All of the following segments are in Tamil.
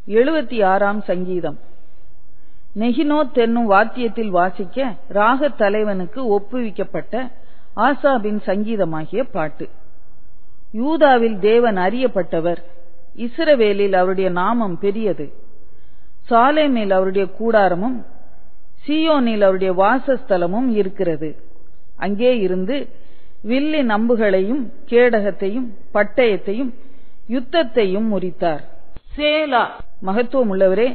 76ஆம் சங்கீதம். நெகினோத் என்னும் வாத்தியத்தில் வாசிக்க ராகத் தலைவனுக்கு ஒப்புவிக்கப்பட்ட ஆசாபின் சங்கீதமாகிய பாட்டு. யூதாவில் தேவன் அறியப்பட்டவர், இஸ்ரவேலில் அவருடைய நாமம் பெரியது. சாலேமில் அவருடைய கூடாரமும் சீயோனில் அவருடைய வாசஸ்தலமும் இருக்கிறது. அங்கே இருந்து வில்லின் அம்புகளையும் கேடகத்தையும் பட்டயத்தையும் யுத்தத்தையும் முறித்தார். சேலா. மகத்துவம் உள்ளவரே,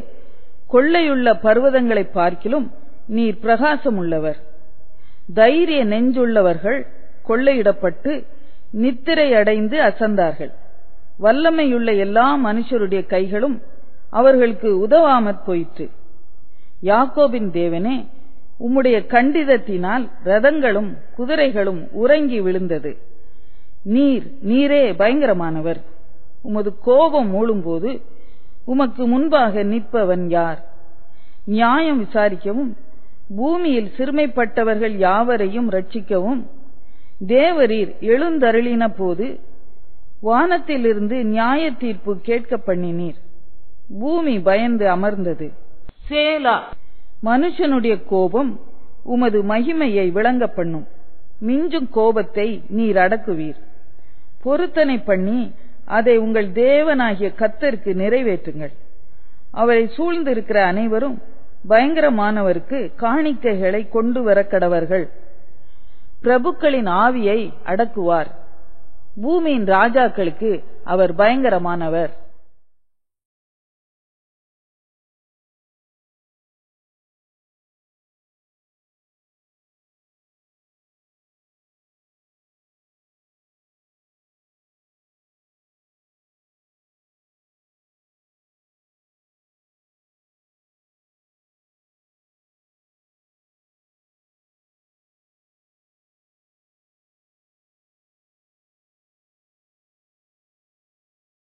கொள்ளையுள்ள பர்வதங்களை பார்க்கிலும் நீர் பிரகாசம் உள்ளவர். தைரிய நெஞ்சுள்ளவர்கள் கொள்ளையிடப்பட்டு நித்திரை அடைந்து அசந்தார்கள். வல்லமையுள்ள எல்லா மனுஷருடைய கைகளும் அவர்களுக்கு உதவாமற் போயிற்று. யாக்கோபின் தேவனே, உம்முடைய கண்டிதத்தினால் ரதங்களும் குதிரைகளும் உறங்கி விழுந்தது. நீரே பயங்கரமானவர். உமது கோபம் மூழும்போது உமக்கு முன்பாக நிற்பவன் யார்? நியாயம் விசாரிக்கவும் பூமியில் சிறுமைப்பட்டவர்கள் யாவரையும் ரட்சிக்கவும் தேவரீர் எழுந்தருளின போது வானத்திலிருந்து நியாய தீர்ப்பு கேட்க பண்ணினீர். பூமி பயந்து அமர்ந்தது. சேலா. மனுஷனுடைய கோபம் உமது மகிமையை விளங்க பண்ணும். மிஞ்சும் கோபத்தை நீர் அடக்குவீர். பொருத்தனை பண்ணி அதை உங்கள் தேவனாகிய கர்த்தருக்கு நிறைவேற்றுங்கள். அவரை சூழ்ந்திருக்கிற அனைவரும் பயங்கரமானவருக்கு காணிக்கைகளை கொண்டு வர கடவர்கள். பிரபுக்களின் ஆவியை அடக்குவார். பூமியின் ராஜாக்களுக்கு அவர் பயங்கரமானவர்.